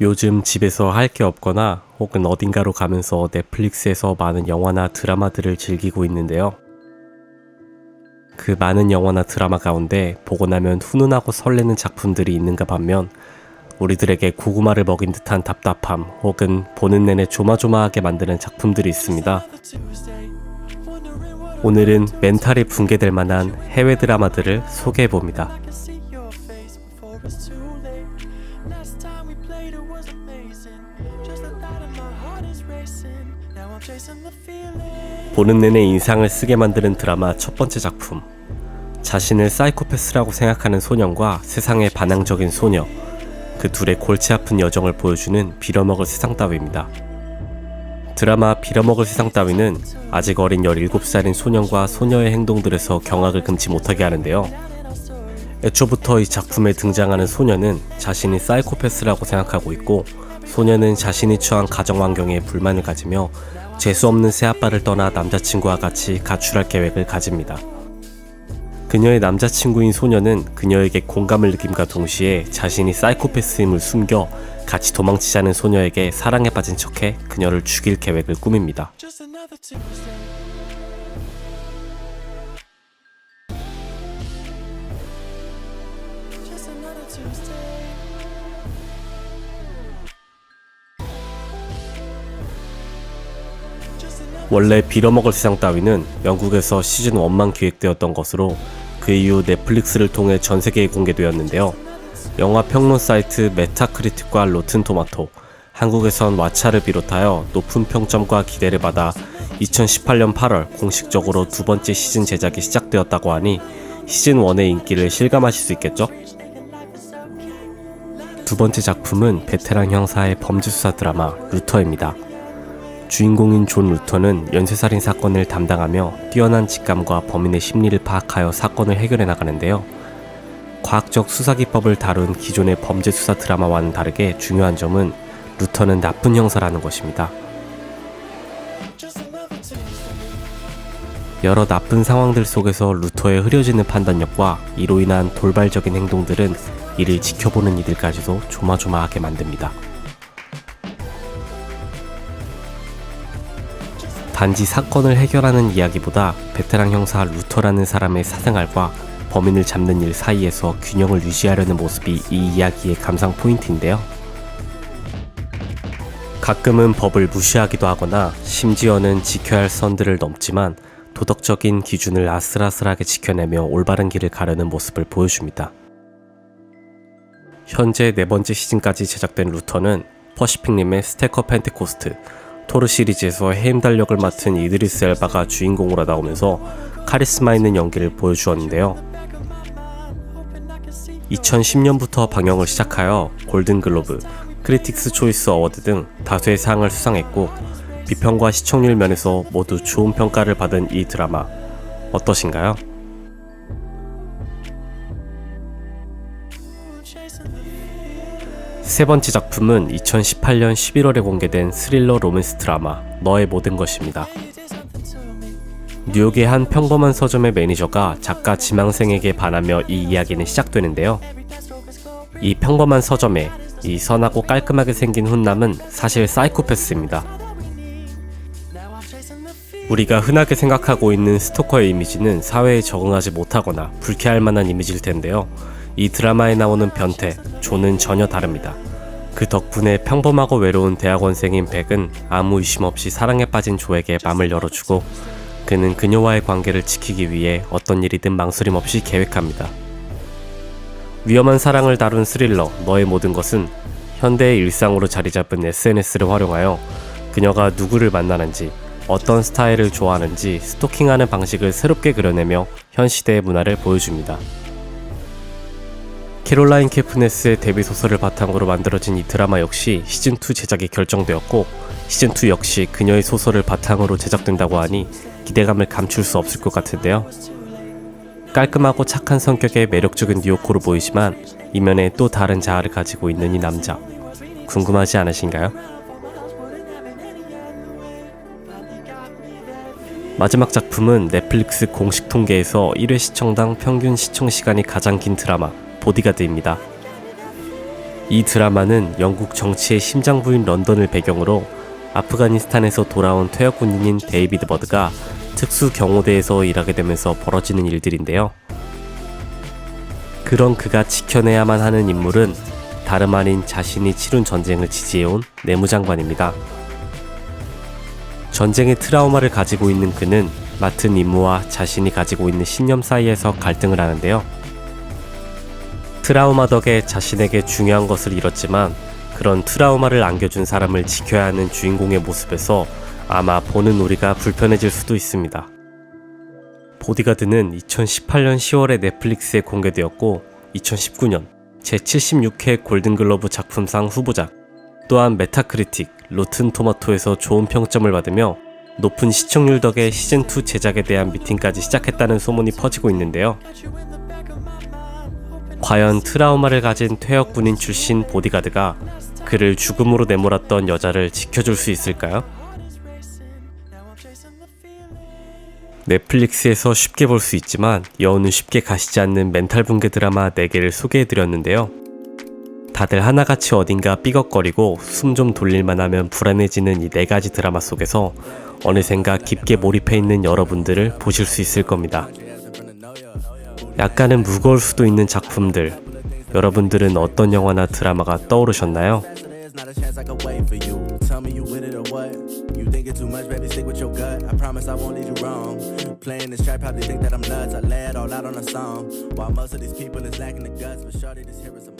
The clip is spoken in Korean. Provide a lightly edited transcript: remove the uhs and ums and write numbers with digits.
요즘 집에서 할 게 없거나 혹은 어딘가로 가면서 넷플릭스에서 많은 영화나 드라마들을 즐기고 있는데요. 그 많은 영화나 드라마 가운데 보고 나면 훈훈하고 설레는 작품들이 있는가 반면 우리들에게 고구마를 먹인 듯한 답답함 혹은 보는 내내 조마조마하게 만드는 작품들이 있습니다. 오늘은 멘탈이 붕괴될 만한 해외 드라마들을 소개해봅니다. 보는 내내 인상을 쓰게 만드는 드라마 첫 번째 작품. 자신을 사이코패스라고 생각하는 소년과 세상의 반항적인 소녀, 그 둘의 골치 아픈 여정을 보여주는 빌어먹을 세상 따위입니다. 드라마 빌어먹을 세상 따위는 아직 어린 17살인 소년과 소녀의 행동들에서 경악을 금치 못하게 하는데요. 애초부터 이 작품에 등장하는 소년은 자신이 사이코패스라고 생각하고 있고, 소년은 자신이 처한 가정 환경에 불만을 가지며 재수없는 새아빠를 떠나 남자친구와 같이 가출할 계획을 가집니다. 그녀의 남자친구인 소년은 그녀에게 공감을 느낌과 동시에 자신이 사이코패스임을 숨겨 같이 도망치자는 소녀에게 사랑에 빠진 척해 그녀를 죽일 계획을 꾸밉니다. 원래 빌어먹을 세상 따위는 영국에서 시즌 1만 기획되었던 것으로 그 이후 넷플릭스를 통해 전세계에 공개되었는데요. 영화 평론 사이트 메타크리틱과 로튼토마토, 한국에선 왓챠를 비롯하여 높은 평점과 기대를 받아 2018년 8월 공식적으로 두 번째 시즌 제작이 시작되었다고 하니 시즌 1의 인기를 실감하실 수 있겠죠? 두 번째 작품은 베테랑 형사의 범죄수사 드라마 루터입니다. 주인공인 존 루터는 연쇄살인 사건을 담당하며 뛰어난 직감과 범인의 심리를 파악하여 사건을 해결해 나가는데요. 과학적 수사기법을 다룬 기존의 범죄수사 드라마와는 다르게 중요한 점은 루터는 나쁜 형사라는 것입니다. 여러 나쁜 상황들 속에서 루터의 흐려지는 판단력과 이로 인한 돌발적인 행동들은 이를 지켜보는 이들까지도 조마조마하게 만듭니다. 단지 사건을 해결하는 이야기보다 베테랑 형사 루터라는 사람의 사생활과 범인을 잡는 일 사이에서 균형을 유지하려는 모습이 이 이야기의 감상 포인트인데요. 가끔은 법을 무시하기도 하거나 심지어는 지켜야 할 선들을 넘지만 도덕적인 기준을 아슬아슬하게 지켜내며 올바른 길을 가려는 모습을 보여줍니다. 현재 4번째 시즌까지 제작된 루터는 퍼시픽님의 스테커 펜테코스트, 토르 시리즈에서 해임 달력을 맡은 이드리스 엘바가 주인공으로 나오면서 카리스마 있는 연기를 보여주었는데요. 2010년부터 방영을 시작하여 골든글로브, 크리틱스 초이스 어워드 등 다수의 상을 수상했고 비평과 시청률 면에서 모두 좋은 평가를 받은 이 드라마 어떠신가요? 세 번째 작품은 2018년 11월에 공개된 스릴러 로맨스 드라마 너의 모든 것입니다. 뉴욕의 한 평범한 서점의 매니저가 작가 지망생에게 반하며 이 이야기는 시작되는데요. 이 평범한 서점에 이 선하고 깔끔하게 생긴 훈남은 사실 사이코패스입니다. 우리가 흔하게 생각하고 있는 스토커의 이미지는 사회에 적응하지 못하거나 불쾌할 만한 이미지일 텐데요. 이 드라마에 나오는 변태, 존은 전혀 다릅니다. 그 덕분에 평범하고 외로운 대학원생인 백은 아무 의심 없이 사랑에 빠진 조에게 맘을 열어주고 그는 그녀와의 관계를 지키기 위해 어떤 일이든 망설임 없이 계획합니다. 위험한 사랑을 다룬 스릴러 너의 모든 것은 현대의 일상으로 자리잡은 SNS를 활용하여 그녀가 누구를 만나는지 어떤 스타일을 좋아하는지 스토킹하는 방식을 새롭게 그려내며 현 시대의 문화를 보여줍니다. 캐롤라인 캐프네스의 데뷔 소설을 바탕으로 만들어진 이 드라마 역시 시즌2 제작이 결정되었고 시즌2 역시 그녀의 소설을 바탕으로 제작된다고 하니 기대감을 감출 수 없을 것 같은데요. 깔끔하고 착한 성격의 매력적인 뉴요코로 보이지만 이면에 또 다른 자아를 가지고 있는 이 남자 궁금하지 않으신가요? 마지막 작품은 넷플릭스 공식 통계에서 1회 시청당 평균 시청 시간이 가장 긴 드라마 보디가드입니다. 이 드라마는 영국 정치의 심장부인 런던을 배경으로 아프가니스탄에서 돌아온 퇴역 군인인 데이비드 버드가 특수 경호대에서 일하게 되면서 벌어지는 일들인데요. 그런 그가 지켜내야만 하는 인물은 다름 아닌 자신이 치룬 전쟁을 지지해온 내무장관입니다. 전쟁의 트라우마를 가지고 있는 그는 맡은 임무와 자신이 가지고 있는 신념 사이에서 갈등을 하는데요. 트라우마 덕에 자신에게 중요한 것을 잃었지만 그런 트라우마를 안겨준 사람을 지켜야 하는 주인공의 모습에서 아마 보는 우리가 불편해질 수도 있습니다. 보디가드는 2018년 10월에 넷플릭스에 공개되었고 2019년 제76회 골든글러브 작품상 후보작, 또한 메타크리틱, 로튼 토마토에서 좋은 평점을 받으며 높은 시청률 덕에 시즌2 제작에 대한 미팅까지 시작했다는 소문이 퍼지고 있는데요. 과연 트라우마를 가진 퇴역 군인 출신 보디가드가 그를 죽음으로 내몰았던 여자를 지켜줄 수 있을까요? 넷플릭스에서 쉽게 볼 수 있지만 여우는 쉽게 가시지 않는 멘탈 붕괴 드라마 4개를 소개해드렸는데요. 다들 하나같이 어딘가 삐걱거리고 숨 좀 돌릴만 하면 불안해지는 이 4가지 드라마 속에서 어느샌가 깊게 몰입해 있는 여러분들을 보실 수 있을 겁니다. 약간은 무거울 수도 있는 작품들, 여러분들은 어떤 영화나 드라마가 떠오르셨나요? Not a chance I could wait for you. Tell me you with it or what? You think it's too much, baby, stick with your gut. I promise I won't lead you wrong. Playing this trap, probably think that I'm nuts. I lay it all out on a song. While most of these people is lacking the guts, but shorty, this here is a